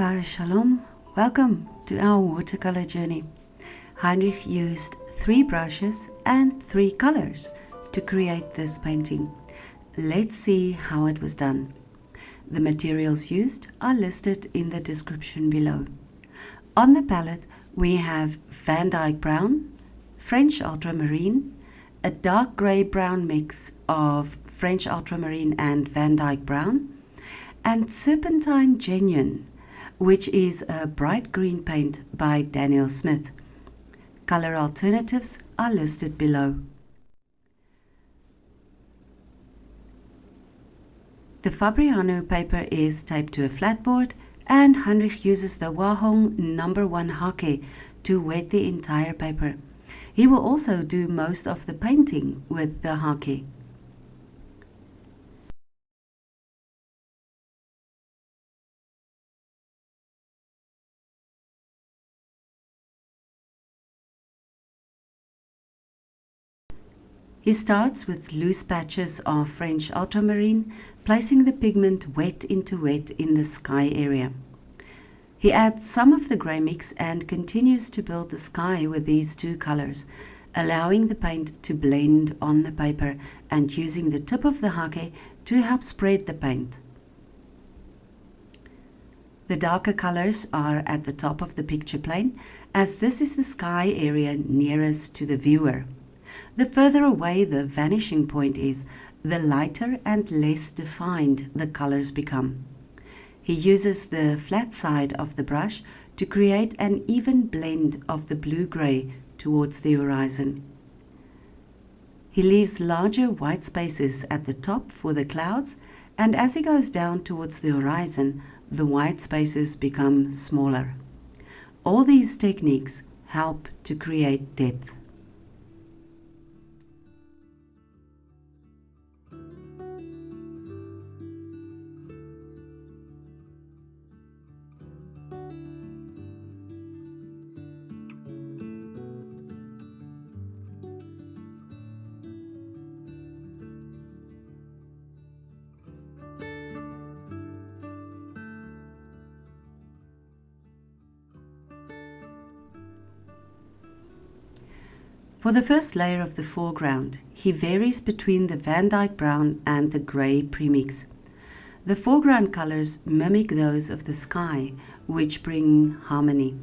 Kara Shalom, welcome to our watercolor journey. Heinrich used 3 brushes and 3 colors to create this painting. Let's see how it was done. The materials used are listed in the description below. On the palette we have Van Dyke brown, French ultramarine, a dark grey brown mix of French ultramarine and Van Dyke brown, and Serpentine genuine, which is a bright green paint by Daniel Smith. Color alternatives are listed below. The Fabriano paper is taped to a flat board, and Heinrich uses the Hwahong Hake to wet the entire paper. He will also do most of the painting with the hake. He starts with loose patches of French ultramarine, placing the pigment wet into wet in the sky area. He adds some of the grey mix and continues to build the sky with these 2 colors, allowing the paint to blend on the paper and using the tip of the hake to help spread the paint. The darker colors are at the top of the picture plane, as this is the sky area nearest to the viewer. The further away the vanishing point is, the lighter and less defined the colors become. He uses the flat side of the brush to create an even blend of the blue-grey towards the horizon. He leaves larger white spaces at the top for the clouds, and as he goes down towards the horizon, the white spaces become smaller. All these techniques help to create depth. For the first layer of the foreground, he varies between the Van Dyke brown and the grey premix. The foreground colors mimic those of the sky, which bring harmony.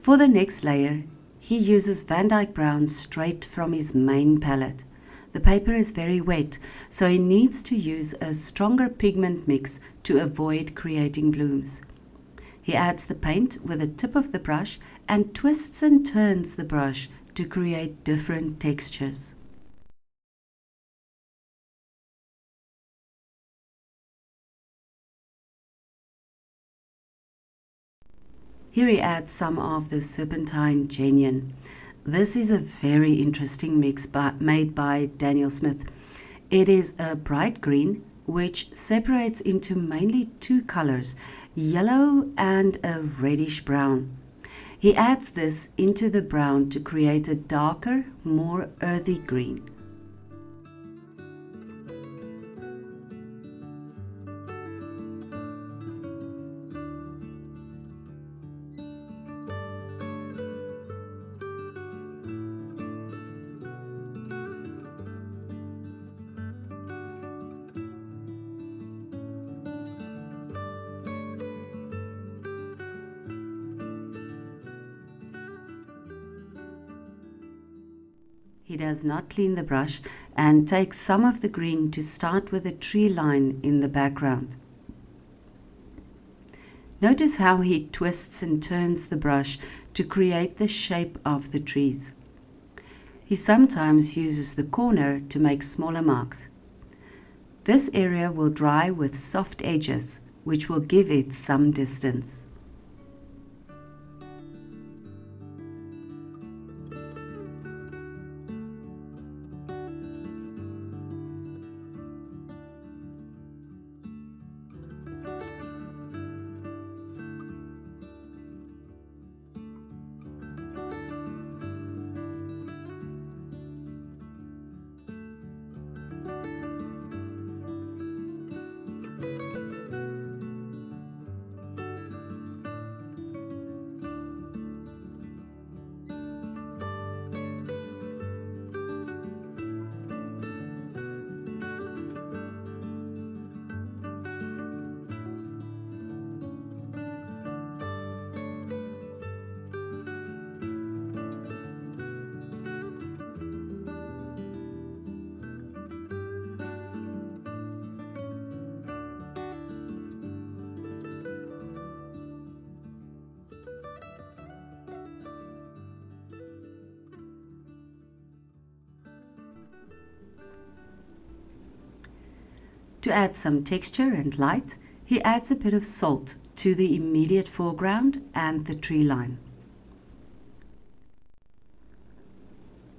For the next layer, he uses Van Dyke brown straight from his main palette. The paper is very wet, so he needs to use a stronger pigment mix to avoid creating blooms. He adds the paint with the tip of the brush and twists and turns the brush to create different textures. Here he adds some of the Serpentine genuine. This is a very interesting mix made by Daniel Smith. It is a bright green which separates into mainly 2 colors, yellow and a reddish brown. He adds this into the brown to create a darker, more earthy green. He does not clean the brush and takes some of the green to start with a tree line in the background. Notice how he twists and turns the brush to create the shape of the trees. He sometimes uses the corner to make smaller marks. This area will dry with soft edges, which will give it some distance. To add some texture and light, he adds a bit of salt to the immediate foreground and the tree line.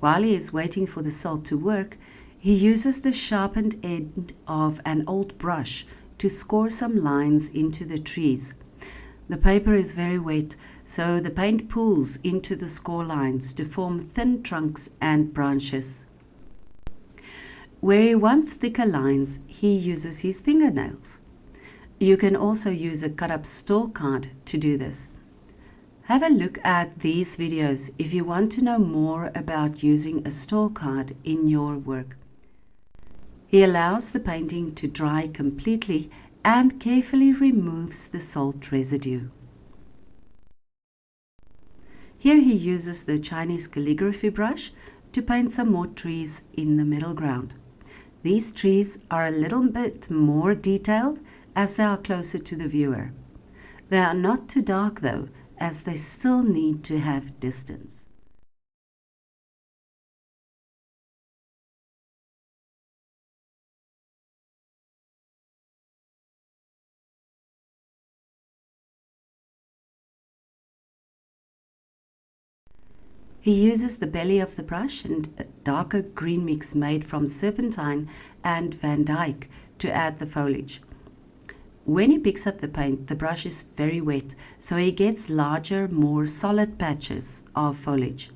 While he is waiting for the salt to work, he uses the sharpened end of an old brush to score some lines into the trees. The paper is very wet, so the paint pools into the score lines to form thin trunks and branches. Where he wants thicker lines, he uses his fingernails. You can also use a cut-up store card to do this. Have a look at these videos if you want to know more about using a store card in your work. He allows the painting to dry completely and carefully removes the salt residue. Here he uses the Chinese calligraphy brush to paint some more trees in the middle ground. These trees are a little bit more detailed as they are closer to the viewer. They are not too dark though, as they still need to have distance. He uses the belly of the brush and a darker green mix made from Serpentine and Dyke to add the foliage. When he picks up the paint, the brush is very wet, so he gets larger, more solid patches of foliage.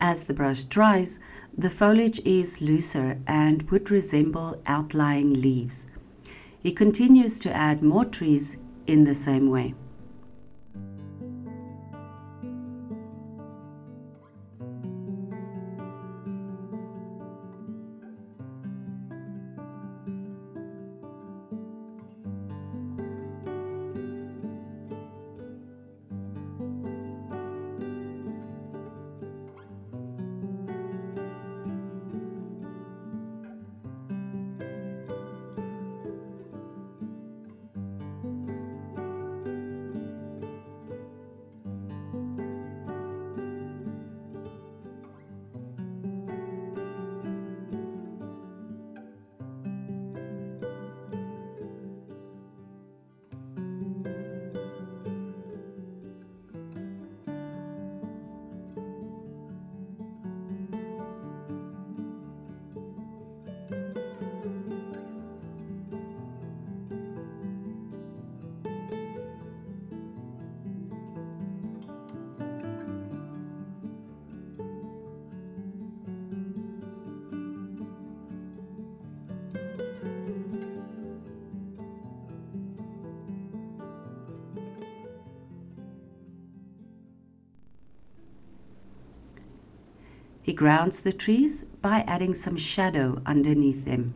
As the brush dries, the foliage is looser and would resemble outlying leaves. He continues to add more trees in the same way. He grounds the trees by adding some shadow underneath them.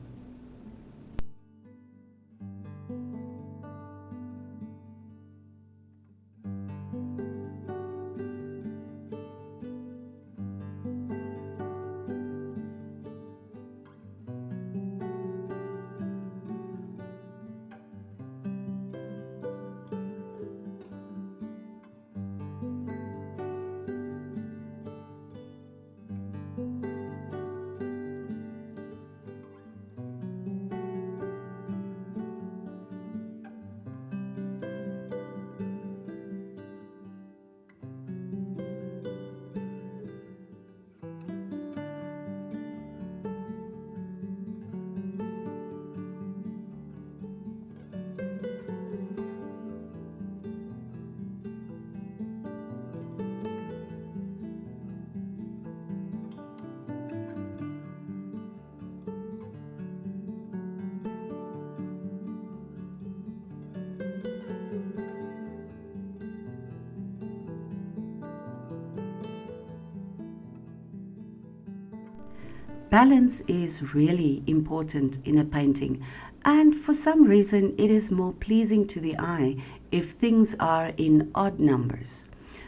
Balance is really important in a painting, and for some reason it is more pleasing to the eye if things are in odd numbers.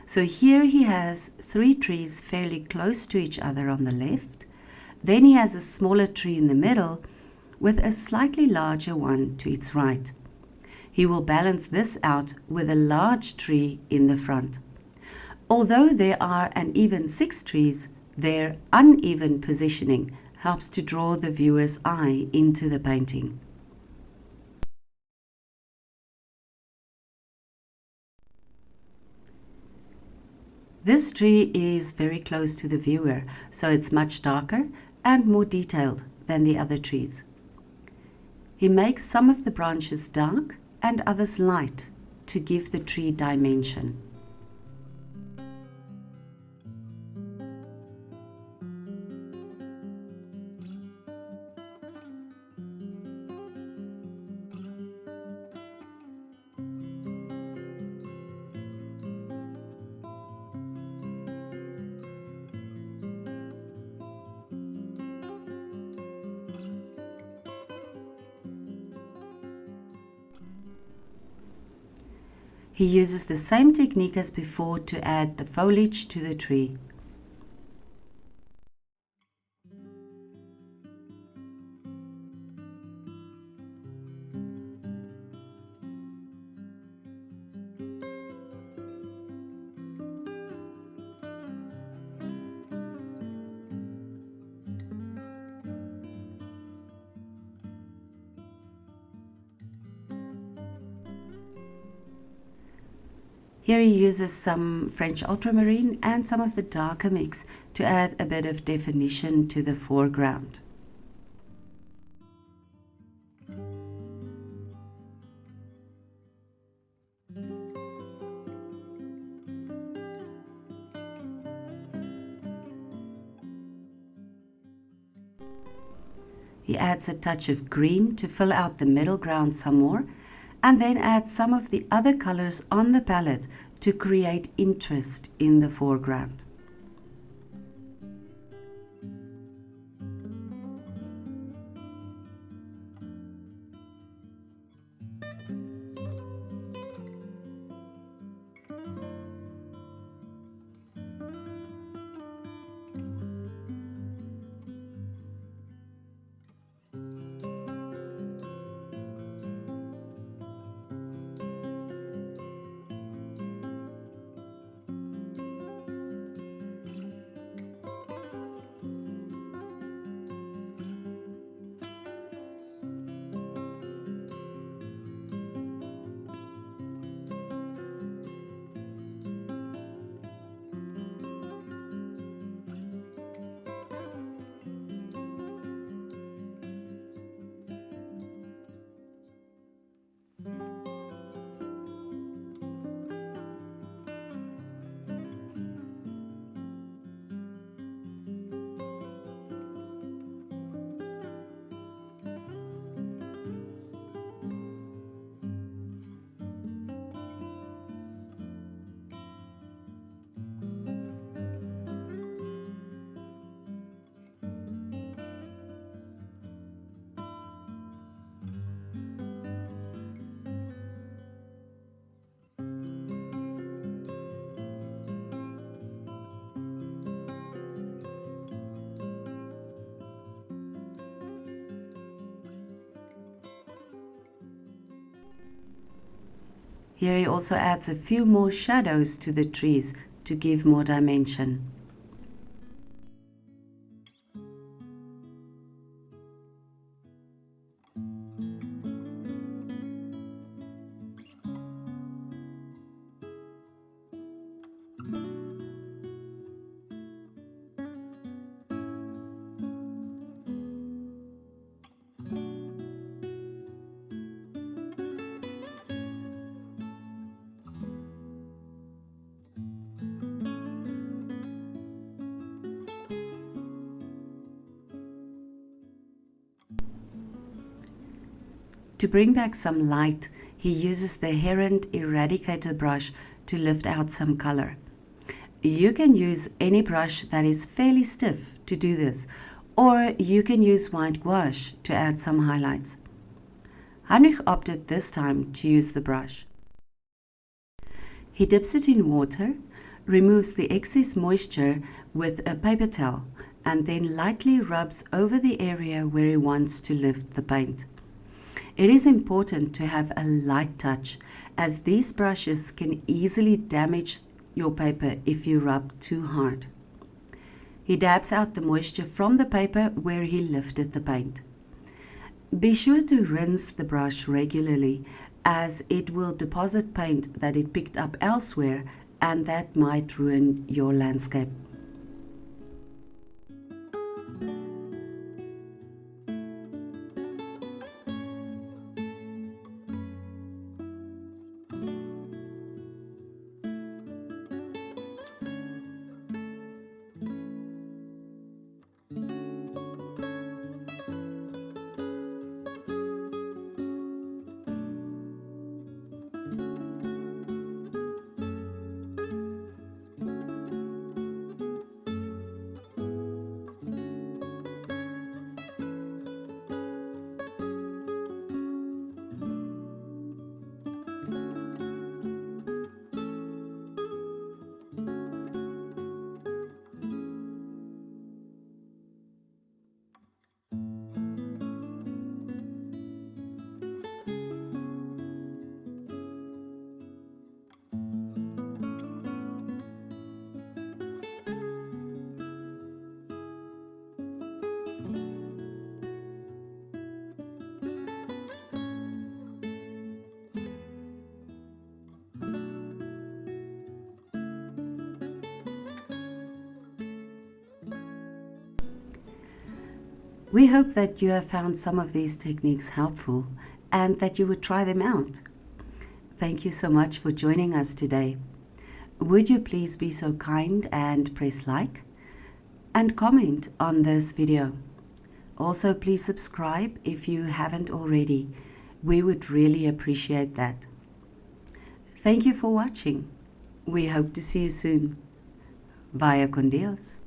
So here he has 3 trees fairly close to each other on the left, then he has a smaller tree in the middle with a slightly larger one to its right. He will balance this out with a large tree in the front. Although there are an even 6 trees, their uneven positioning helps to draw the viewer's eye into the painting. This tree is very close to the viewer, so it's much darker and more detailed than the other trees. He makes some of the branches dark and others light to give the tree dimension. He uses the same technique as before to add the foliage to the tree. Here he uses some French ultramarine and some of the darker mix to add a bit of definition to the foreground. He adds a touch of green to fill out the middle ground some more, and then add some of the other colors on the palette to create interest in the foreground. Here he also adds a few more shadows to the trees to give more dimension. To bring back some light, he uses the Herend Eradicator brush to lift out some color. You can use any brush that is fairly stiff to do this, or you can use white gouache to add some highlights. Heinrich opted this time to use the brush. He dips it in water, removes the excess moisture with a paper towel, and then lightly rubs over the area where he wants to lift the paint. It is important to have a light touch, as these brushes can easily damage your paper if you rub too hard. He dabs out the moisture from the paper where he lifted the paint. Be sure to rinse the brush regularly, as it will deposit paint that it picked up elsewhere and that might ruin your landscape. We hope that you have found some of these techniques helpful and that you would try them out. Thank you so much for joining us today. Would you please be so kind and press like and comment on this video. Also, please subscribe if you haven't already. We would really appreciate that. Thank you for watching. We hope to see you soon. Vaya con Dios.